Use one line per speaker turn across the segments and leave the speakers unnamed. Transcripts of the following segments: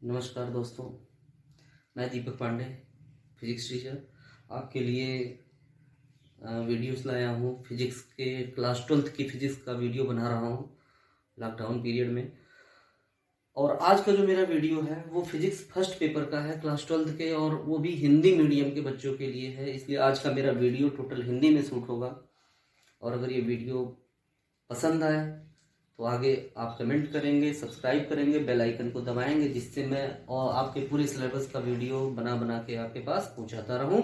नमस्कार दोस्तों, मैं दीपक पांडे, फिजिक्स टीचर आपके लिए वीडियोस लाया हूँ। फिजिक्स के क्लास 12th की फिजिक्स का वीडियो बना रहा हूँ लॉकडाउन पीरियड में। और आज का जो मेरा वीडियो है वो फिजिक्स फर्स्ट पेपर का है क्लास 12th के, और वो भी हिंदी मीडियम के बच्चों के लिए है। इसलिए आज का मेरा वीडियो टोटल हिंदी में शूट होगा। और अगर ये वीडियो पसंद आए तो आगे आप कमेंट करेंगे, सब्सक्राइब करेंगे, बेल आइकन को दबाएंगे, जिससे मैं और आपके पूरे सिलेबस का वीडियो बना बना के आपके पास पहुंचाता रहूं।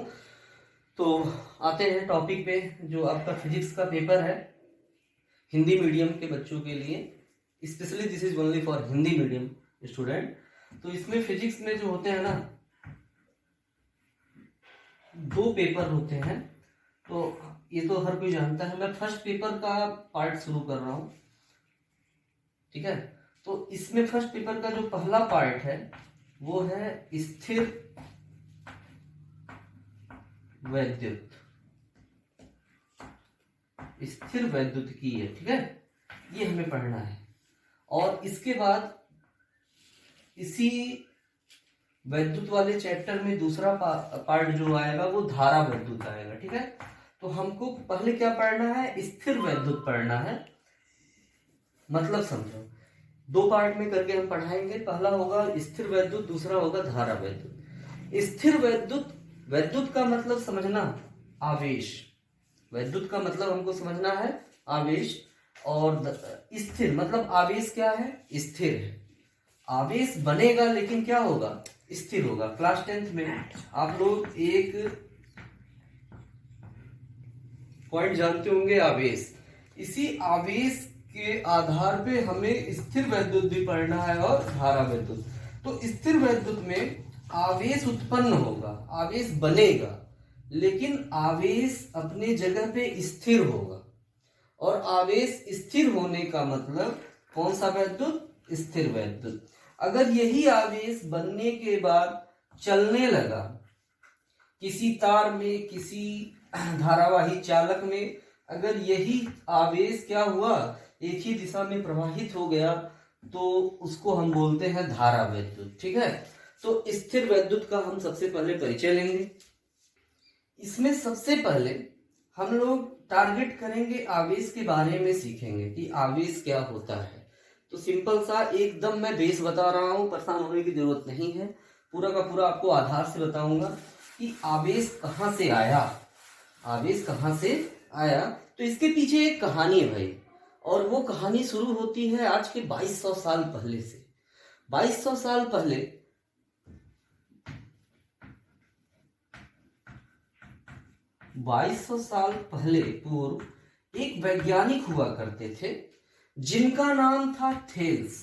तो आते हैं टॉपिक पे। जो आपका फिजिक्स का पेपर है हिंदी मीडियम के बच्चों के लिए, specially this is only for Hindi medium student. तो इसमें फिजिक्स में जो होते हैं ना, 2 पेपर होते हैं। तो ये तो हर कोई जानता है। मैं फर्स्ट पेपर का पार्ट शुरू कर रहा हूं, ठीक है। तो इसमें फर्स्ट पेपर का जो पहला पार्ट है वो है स्थिर वैद्युत। स्थिर वैद्युतिकीय, ठीक है, ये हमें पढ़ना है। और इसके बाद इसी वैद्युत वाले चैप्टर में दूसरा पार्ट जो आएगा वो धारा वैद्युत आएगा, ठीक है। तो हमको पहले क्या पढ़ना है? स्थिर वैद्युत पढ़ना है। मतलब समझो, 2 पार्ट में करके हम पढ़ाएंगे। पहला होगा स्थिर वैद्युत, दूसरा होगा धारा वैद्युत। स्थिर वैद्युत, वैद्युत का मतलब समझना आवेश। वैद्युत का मतलब हमको समझना है आवेश। और स्थिर मतलब आवेश क्या है? स्थिर है। आवेश बनेगा लेकिन क्या होगा? स्थिर होगा। क्लास 10th में आप लोग एक पॉइंट जानते होंगे, आवेश। इसी आवेश के आधार पे हमें स्थिर वैद्युत भी पढ़ना है और धारा वैद्युत। तो स्थिर वैद्युत में आवेश उत्पन्न होगा, आवेश बनेगा, लेकिन आवेश अपने जगह पे स्थिर होगा। और आवेश स्थिर होने का मतलब कौन सा वैद्युत? स्थिर वैद्युत। अगर यही आवेश बनने के बाद चलने लगा किसी तार में, किसी धारावाही चालक में, अगर यही आवेश क्या हुआ, एक ही दिशा में प्रवाहित हो गया, तो उसको हम बोलते हैं धारा वैद्युत, ठीक है। तो स्थिर वैद्युत का हम सबसे पहले परिचय लेंगे। इसमें सबसे पहले हम लोग टारगेट करेंगे, आवेश के बारे में सीखेंगे कि आवेश क्या होता है। तो सिंपल सा एकदम मैं बेस बता रहा हूं, परेशान होने की जरूरत नहीं है। पूरा का पूरा आपको आधार से बताऊंगा कि आवेश कहां से आया। आवेश कहां से आया, तो इसके पीछे एक कहानी है भाई। और वो कहानी शुरू होती है आज के 2200 साल पहले से। 2200 साल पहले 2200 साल पहले पूर्व एक वैज्ञानिक हुआ करते थे जिनका नाम था थेल्स।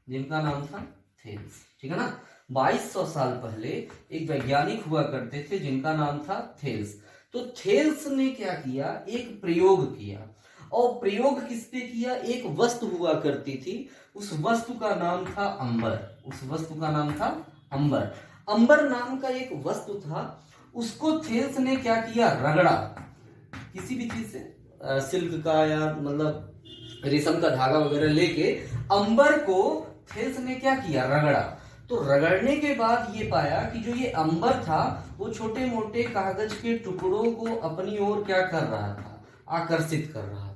जिनका नाम था थेल्स, ठीक है ना। 2200 साल पहले एक वैज्ञानिक हुआ करते थे जिनका नाम था थेल्स। तो थेल्स ने क्या किया? एक प्रयोग किया। और प्रयोग किस पे किया? एक वस्तु हुआ करती थी, उस वस्तु का नाम था अंबर। उस वस्तु का नाम था अंबर। अंबर नाम का एक वस्तु था, उसको थेल्स ने क्या किया? रगड़ा। किसी भी चीज से, सिल्क का या मतलब रेशम का धागा वगैरह लेके अंबर को थेल्स ने क्या किया? रगड़ा। तो रगड़ने के बाद ये पाया कि जो ये अंबर था वो छोटे मोटे कागज के टुकड़ों को अपनी ओर क्या कर रहा था? आकर्षित कर रहा था।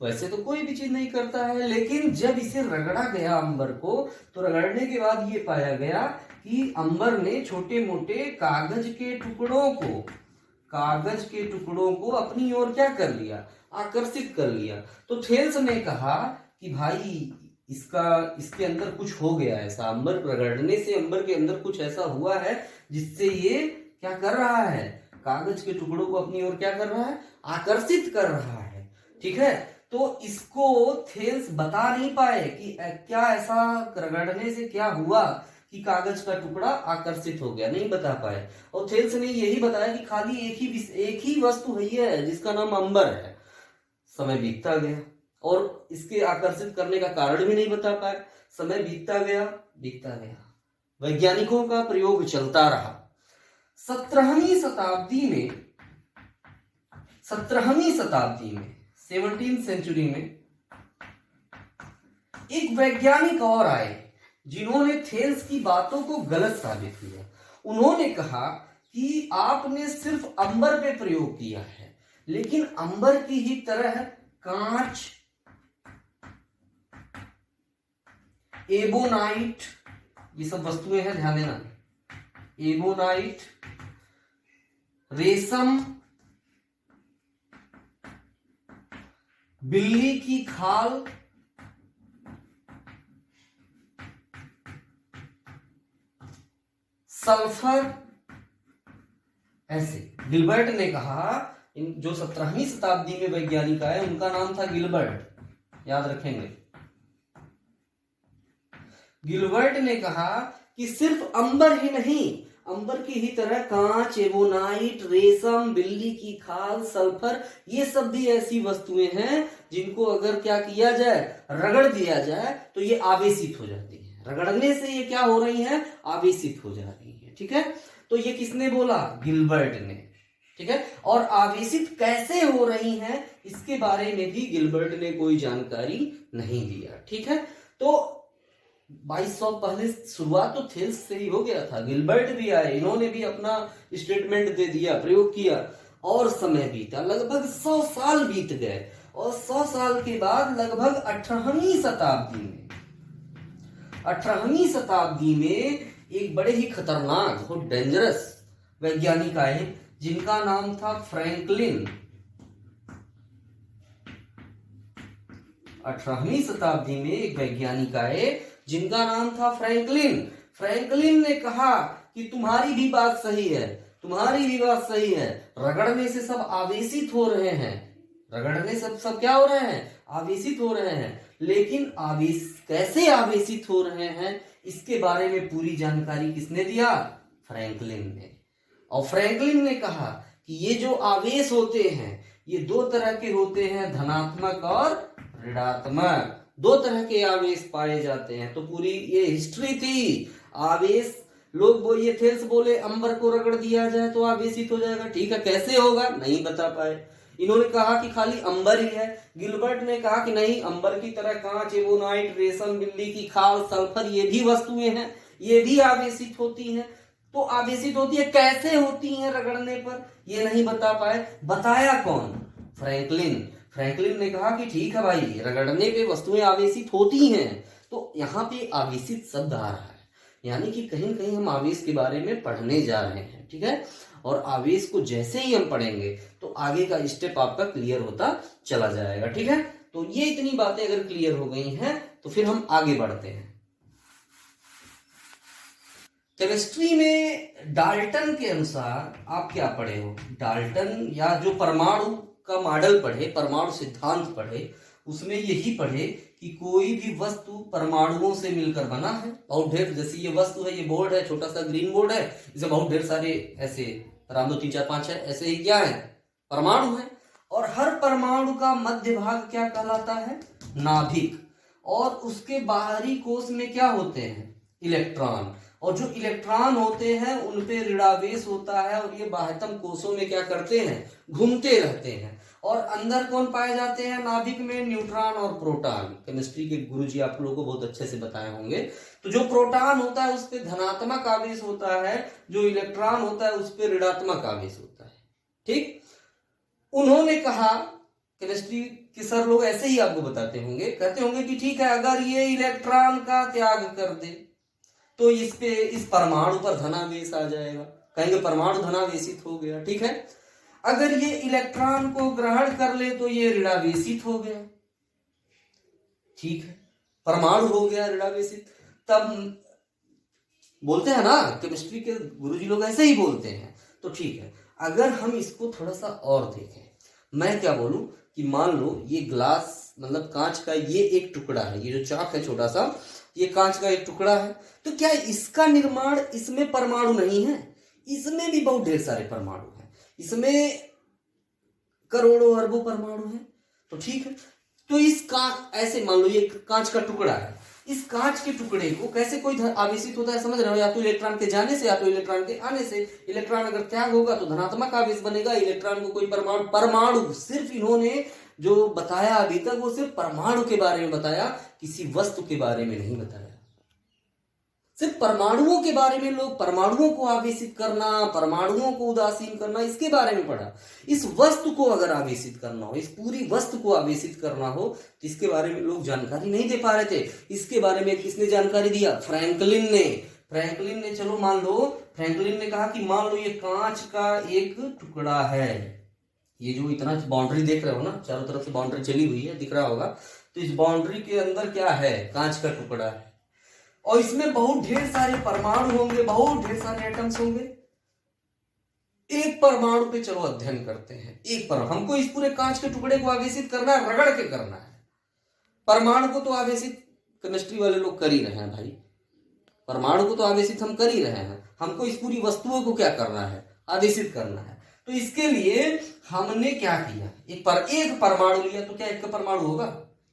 वैसे तो कोई भी चीज नहीं करता है, लेकिन जब इसे रगड़ा गया अंबर को, तो रगड़ने के बाद ये पाया गया कि अंबर ने छोटे मोटे कागज के टुकड़ों को अपनी ओर क्या कर लिया? आकर्षित कर लिया। तो थेल्स ने कहा कि भाई इसके अंदर कुछ हो गया ऐसा, अंबर रगड़ने से अंबर के अंदर कुछ ऐसा हुआ है जिससे ये क्या कर रहा है? कागज के टुकड़ों को अपनी ओर क्या कर रहा है? आकर्षित कर रहा है, ठीक है। तो इसको थेल्स बता नहीं पाए कि क्या ऐसा रगड़ने से क्या हुआ कि कागज का टुकड़ा आकर्षित हो गया, नहीं बता पाए। और थेल्स ने यही बताया कि खाली एक ही वस्तु है जिसका नाम अंबर है। समय बीतता गया और इसके आकर्षित करने का कारण भी नहीं बता पाए। समय बीतता गया, वैज्ञानिकों का प्रयोग चलता रहा। 17वीं शताब्दी में 17th सेंचुरी में एक वैज्ञानिक और आए जिन्होंने थेल्स की बातों को गलत साबित किया। उन्होंने कहा कि आपने सिर्फ अंबर पे प्रयोग किया है, लेकिन अंबर की ही तरह कांच, एबोनाइट, ये सब वस्तुएं हैं, ध्यान देना, एबोनाइट, रेशम, बिल्ली की खाल, सल्फर, ऐसे। गिलबर्ट ने कहा, जो 17वीं शताब्दी में वैज्ञानिक आए उनका नाम था गिलबर्ट, याद रखेंगे। गिलबर्ट ने कहा कि सिर्फ अंबर ही नहीं, अंबर की ही तरह कांच, एबोनाइट, रेशम, बिल्ली की खाल, सल्फर, ये सब भी ऐसी वस्तुएं हैं जिनको अगर क्या किया जाए, रगड़ दिया जाए तो ये आवेशित हो जाती है। रगड़ने से ये क्या हो रही है, आवेशित हो जा रही है। ठीक है, तो ये किसने बोला, गिलबर्ट ने। ठीक है, और आवेशित कैसे हो रही हैं इसके बारे में भी गिलबर्ट ने कोई जानकारी नहीं दिया। ठीक है, तो 2200 पहले शुरुआत तो थेल्स से ही हो गया था। गिलबर्ट भी आए, इन्होंने भी अपना स्टेटमेंट दे दिया, प्रयोग किया, और समय बीता, लगभग 100 साल बीत गए, और 100 साल के बाद लगभग 18वीं शताब्दी में एक बड़े ही खतरनाक, बहुत डेंजरस वैज्ञानिक आए जिनका नाम था फ्रैंकलिन। 18वीं शताब्दी में एक वैज्ञानिक आए जिनका नाम था फ्रैंकलिन। फ्रैंकलिन ने कहा कि तुम्हारी भी बात सही है, तुम्हारी भी बात सही है, रगड़ने से सब आवेशित हो रहे हैं, रगड़ने से सब क्या हो रहे हैं, आवेशित हो रहे हैं, लेकिन कैसे आवेशित हो रहे हैं इसके बारे में पूरी जानकारी किसने दिया, फ्रैंकलिन ने। और फ्रैंकलिन ने कहा कि ये जो आवेश होते हैं ये दो तरह के होते हैं, धनात्मक और ऋणात्मक, दो तरह के आवेश पाए जाते हैं। तो पूरी ये हिस्ट्री थी। आवेश, लोग ये थेल्स बोले अंबर को रगड़ दिया जाए तो आवेशित हो जाएगा, ठीक है, कैसे होगा नहीं बता पाए। इन्होंने कहा कि खाली अंबर ही है। गिलबर्ट ने कहा कि नहीं, अंबर की तरह कांच, एबोनाइट, रेशम, बिल्ली की खाल, सल्फर, ये भी वस्तुएं हैं, ये भी आवेशित होती हैं। तो आवेशित होती है, कैसे होती हैं रगड़ने पर, ये नहीं बता पाए। बताया कौन, फ्रैंकलिन। फ्रैंकलिन ने कहा कि ठीक है भाई, रगड़ने पे वस्तुएं आवेशित होती हैं। तो यहाँ पे आवेशित शब्द आ रहा है, यानी कि कहीं कहीं हम आवेश के बारे में पढ़ने जा रहे हैं। ठीक है, और आवेश को जैसे ही हम पढ़ेंगे तो आगे का स्टेप आपका क्लियर होता चला जाएगा। ठीक है, तो ये इतनी बातें अगर क्लियर हो गई हैं तो फिर हम आगे बढ़ते हैं। केमिस्ट्री में डाल्टन के अनुसार आप क्या पढ़े हो, डाल्टन या जो परमाणु का मॉडल पढ़े, परमाणु सिद्धांत पढ़े, उसमें यही पढ़े कि कोई भी वस्तु परमाणुओं से मिलकर बना है। बहुत ढेर, जैसे ये वस्तु है, ये बोर्ड है, छोटा सा ग्रीन बोर्ड है, इसे बहुत ढेर सारे ऐसे राम 2 3 4 5 है, ऐसे ही क्या है, परमाणु है। और हर परमाणु का मध्य भाग क्या कहलाता है, नाभिक। और उसके बाहरी कोश में क्या होते हैं, इलेक्ट्रॉन। और जो इलेक्ट्रॉन होते हैं उन पे ऋणावेश होता है, और ये बाह्यतम कोशों में क्या करते हैं, घूमते रहते हैं। और अंदर कौन पाए जाते हैं नाभिक में, न्यूट्रॉन और प्रोटॉन। केमिस्ट्री के गुरुजी आप लोगों को बहुत अच्छे से बताए होंगे। तो जो प्रोटॉन होता है उस पे धनात्मक आवेश होता है, जो इलेक्ट्रॉन होता है उस पे ऋणात्मक आवेश होता है। ठीक, उन्होंने कहा, केमिस्ट्री के सर लोग ऐसे ही आपको बताते होंगे, कहते होंगे कि ठीक है, अगर ये इलेक्ट्रॉन का त्याग कर दे तो इस पे, इस परमाणु पर धनावेश आ जाएगा, कहेंगे परमाणु धनावेशित हो गया। ठीक है, अगर ये इलेक्ट्रॉन को ग्रहण कर ले तो ये ऋणावेशित हो गया। ठीक है, परमाणु हो गया ऋणावेशित। तब बोलते हैं ना, केमिस्ट्री के गुरुजी लोग ऐसे ही बोलते हैं। तो ठीक है, अगर हम इसको थोड़ा सा और देखें, मैं क्या बोलूं कि मान लो ये ग्लास, मतलब कांच का ये एक टुकड़ा है, ये जो चाक है छोटा सा, ये कांच का एक टुकड़ा है। तो क्या इसका निर्माण, इसमें परमाणु नहीं है, इसमें भी बहुत ढेर सारे परमाणु हैं, इसमें करोड़ों अरबों परमाणु हैं। तो ठीक है, तो इस कांच, ऐसे मान लो ये कांच का टुकड़ा है, इस कांच के टुकड़े को कैसे कोई आवेशित होता है, समझ रहे हो, या तो इलेक्ट्रॉन के जाने से या तो इलेक्ट्रॉन के आने से। इलेक्ट्रॉन अगर त्याग होगा तो धनात्मक आवेश बनेगा, इलेक्ट्रॉन को कोई परमाणु सिर्फ इन्होंने जो बताया अभी तक वो सिर्फ परमाणु के बारे में बताया, किसी वस्तु के बारे में नहीं बताया।
सिर्फ परमाणुओं के बारे में लोग परमाणुओं को आवेशित करना, परमाणुओं को उदासीन करना, इसके बारे में पढ़ा। इस वस्तु को अगर आवेशित करना हो, इस पूरी वस्तु को आवेशित करना हो, तो इसके बारे में लोग जानकारी नहीं दे पा रहे थे। इसके बारे में किसने जानकारी दिया? फ्रैंकलिन ने। फ्रैंकलिन ने, चलो मान लो, फ्रैंकलिन ने कहा कि मान लो ये कांच का एक टुकड़ा है, ये जो इतना बाउंड्री देख रहे हो ना, चारों तरफ से बाउंड्री चली हुई है, दिख रहा होगा, तो इस बाउंड्री के अंदर क्या है? कांच का टुकड़ा है, और इसमें बहुत ढेर सारे परमाणु होंगे, बहुत ढेर सारे एटम्स होंगे। एक परमाणु पे चलो अध्ययन करते हैं। एक परमाणु, हमको इस पूरे कांच के टुकड़े को आवेशित करना है, रगड़ के करना है। परमाणु को तो आवेशित केमिस्ट्री वाले लोग कर ही रहे हैं भाई, परमाणु को तो आवेशित हम कर ही रहे हैं, हमको इस पूरी वस्तुओं को क्या करना है? आवेशित करना है। तो इसके लिए हमने क्या किया? एक परमाणु लिया, तो क्या एक का परमाणु होगा?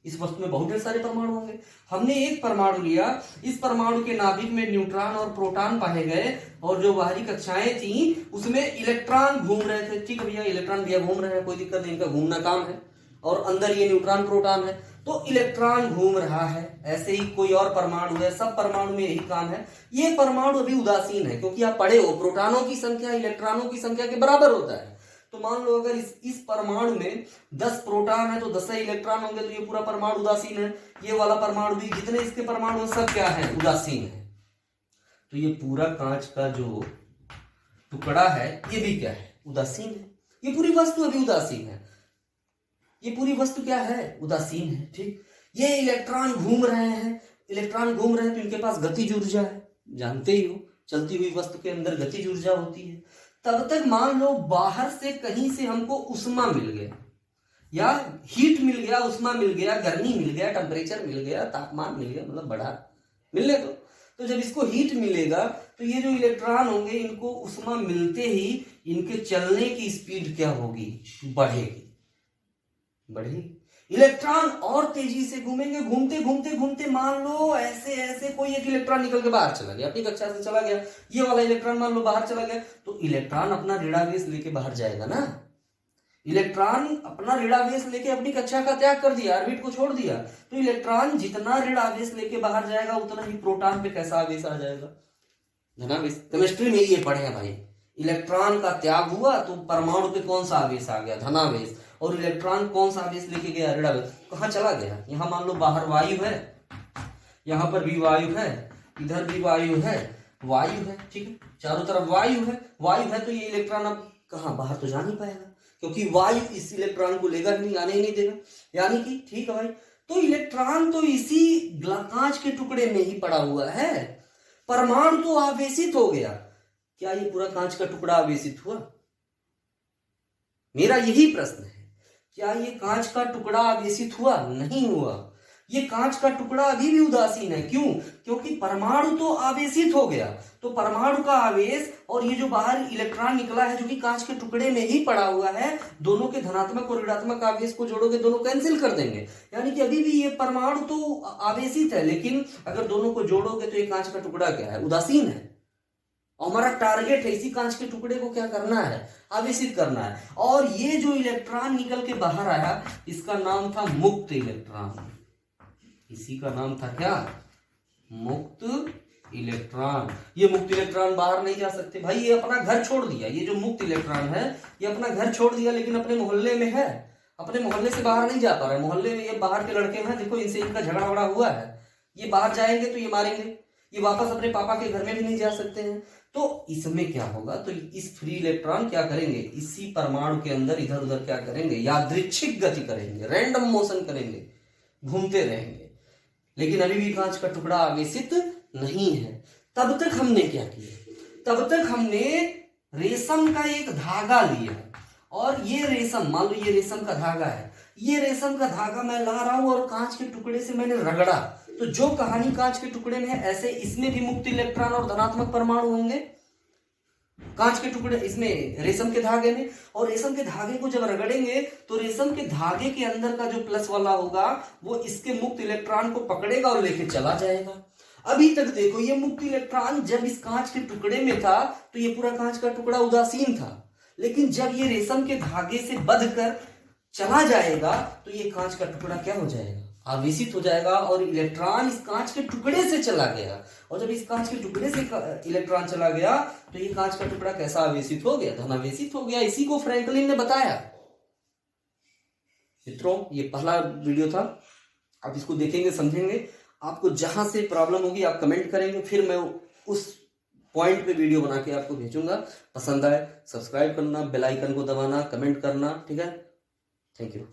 इस वस्तु में बहुत ढेर सारे परमाणु होंगे। हमने एक परमाणु लिया, इस परमाणु के नाभिक में न्यूट्रॉन और प्रोटॉन पाए गए, और जो बाहरी कक्षाएं थी उसमें इलेक्ट्रॉन घूम रहे थे। ठीक है भैया, इलेक्ट्रॉन भैया घूम रहे हैं, कोई दिक्कत नहीं, इनका घूमना काम है, और अंदर ये न्यूट्रॉन प्रोटॉन है, तो इलेक्ट्रॉन घूम रहा है। ऐसे ही कोई और परमाणु है, सब परमाणु में यही काम है। ये परमाणु अभी उदासीन है, क्योंकि आप पढ़े हो प्रोटॉनों की संख्या इलेक्ट्रॉनों की संख्या के बराबर होता है। तो मान लो अगर इस परमाणु में 10 प्रोटॉन है तो 10 इलेक्ट्रॉन होंगे, तो ये पूरा परमाणु उदासीन है। ये वाला परमाणु भी, जितने इसके परमाणु है सब क्या है? उदासीन है। तो ये पूरा कांच का जो टुकड़ा है ये भी क्या है? उदासीन है। ये पूरी वस्तु अभी उदासीन है, ये पूरी वस्तु क्या है? उदासीन है। ठीक, ये इलेक्ट्रॉन घूम रहे हैं, इलेक्ट्रॉन घूम रहे हैं, तो इनके पास गतिज ऊर्जा है, जानते ही हो, चलती हुई वस्तु के अंदर गतिज ऊर्जा होती है। तब तक मान लो बाहर से कहीं से हमको उष्मा मिल गया, या हीट मिल गया, उष्मा मिल गया, गर्मी मिल गया, टेम्परेचर मिल गया, तापमान मिल गया, मतलब बढ़ा मिलने दो। तो जब इसको हीट मिलेगा तो ये जो इलेक्ट्रॉन होंगे, इनको उष्मा मिलते ही इनके चलने की स्पीड क्या होगी? बढ़ेगी, बढ़ेगी। इलेक्ट्रॉन और तेजी से घूमेंगे, घूमते घूमते घूमते मान लो ऐसे ऐसे कोई एक इलेक्ट्रॉन निकल के बाहर चला गया, अपनी कक्षा से चला गया, ये वाला इलेक्ट्रॉन मान लो बाहर चला गया, तो इलेक्ट्रॉन अपना ऋणावेश लेके बाहर जाएगा ना। इलेक्ट्रॉन अपना ऋणावेश लेके अपनी कक्षा का त्याग कर दिया, ऑर्बिट को छोड़ दिया, तो इलेक्ट्रॉन जितना ऋणावेश लेके बाहर जाएगा उतना ही प्रोटॉन पे कैसा आवेश आ जाएगा? धनावेश। केमिस्ट्री में ये पढ़े हैं भाई, इलेक्ट्रॉन का त्याग हुआ तो परमाणु पे कौन सा आवेश आ गया? धनावेश। और इलेक्ट्रॉन कौन सा आवेश लेके गया? ऋणावेश। कहाँ चला गया? यहाँ मान लो बाहर वायु है, यहाँ पर भी वायु है, इधर भी वायु है, वायु है, ठीक है, चारों तरफ वायु है, वायु है, तो ये इलेक्ट्रॉन अब कहाँ? बाहर तो जा नहीं पाएगा, क्योंकि वायु इस इलेक्ट्रॉन को लेगा नहीं, आने ही नहीं देगा। यानी कि ठीक है भाई, तो इलेक्ट्रॉन तो इसी कांच के टुकड़े में ही पड़ा हुआ है, परमाणु तो आवेशित हो गया। क्या ये पूरा कांच का टुकड़ा आवेशित हुआ? मेरा यही प्रश्न है, क्या ये कांच का टुकड़ा आवेशित हुआ? नहीं हुआ। ये कांच का टुकड़ा अभी भी उदासीन है। क्यों? क्योंकि परमाणु तो आवेशित हो गया, तो परमाणु का आवेश और ये जो बाहर इलेक्ट्रॉन निकला है जो कि कांच के टुकड़े में ही पड़ा हुआ है, दोनों के धनात्मक और ऋणात्मक आवेश को जोड़ोगे, दोनों कैंसिल कर देंगे। यानी कि अभी भी ये परमाणु तो आवेशित है, लेकिन अगर दोनों को जोड़ोगे तो ये कांच का टुकड़ा क्या है? उदासीन है। और हमारा टारगेट है इसी कांच के टुकड़े को क्या करना है? आवेशित करना है। और ये जो इलेक्ट्रॉन निकल के बाहर आया, इसका नाम था मुक्त इलेक्ट्रॉन। इसी का नाम था क्या? मुक्त इलेक्ट्रॉन। ये मुक्त इलेक्ट्रॉन बाहर नहीं जा सकते भाई, ये अपना घर छोड़ दिया। ये जो मुक्त इलेक्ट्रॉन है ये अपना घर छोड़ दिया, लेकिन अपने मोहल्ले में है, अपने मोहल्ले से बाहर नहीं जा पा रहा है। मोहल्ले में ये बाहर के लड़के हैं, देखो इनसे इनका झगड़ा वगड़ा हुआ है, ये बाहर जाएंगे तो ये मारेंगे, ये वापस अपने पापा के घर में भी नहीं जा सकते हैं। तो इसमें क्या होगा? तो इस फ्री इलेक्ट्रॉन क्या करेंगे? इसी परमाणु के अंदर इधर उधर क्या करेंगे? यादृच्छिक गति करेंगे, रैंडम मोशन करेंगे, घूमते रहेंगे। लेकिन अभी भी कांच का टुकड़ा आवेशित नहीं है। तब तक हमने क्या किया? तब तक हमने रेशम का एक धागा लिया, और ये रेशम, मान लो ये रेशम का धागा है, ये रेशम का धागा मैं ला रहा हूं और कांच के टुकड़े से मैंने रगड़ा। तो जो कहानी कांच के टुकड़े में है, ऐसे इसमें भी मुक्त इलेक्ट्रॉन और धनात्मक परमाणु होंगे कांच के टुकड़े, इसमें रेशम के धागे में। और रेशम के धागे को जब रगड़ेंगे तो रेशम के धागे के अंदर का जो प्लस वाला होगा वो इसके मुक्त इलेक्ट्रॉन को पकड़ेगा और लेके चला जाएगा। अभी तक देखो, ये मुक्त इलेक्ट्रॉन जब इस कांच के टुकड़े में था तो ये पूरा कांच का टुकड़ा उदासीन था, लेकिन जब ये रेशम के धागे से बंध कर चला जाएगा तो ये कांच का टुकड़ा क्या हो जाएगा? आवेशित हो जाएगा और इलेक्ट्रॉन इस कांच के टुकड़े से चला गया, और जब इस कांच के टुकड़े से इलेक्ट्रॉन चला गया तो ये कांच का टुकड़ा कैसा आवेशित हो गया? धनावेशित हो गया। इसी को फ्रैंकलिन ने बताया। मित्रों, ये पहला वीडियो था, आप इसको देखेंगे, समझेंगे। आपको जहां से प्रॉब्लम होगी आप कमेंट करेंगे, फिर मैं उस पॉइंट पे वीडियो बना के आपको भेजूंगा। पसंद आए सब्सक्राइब करना, बेल आइकन को दबाना, कमेंट करना, ठीक है। Thank you.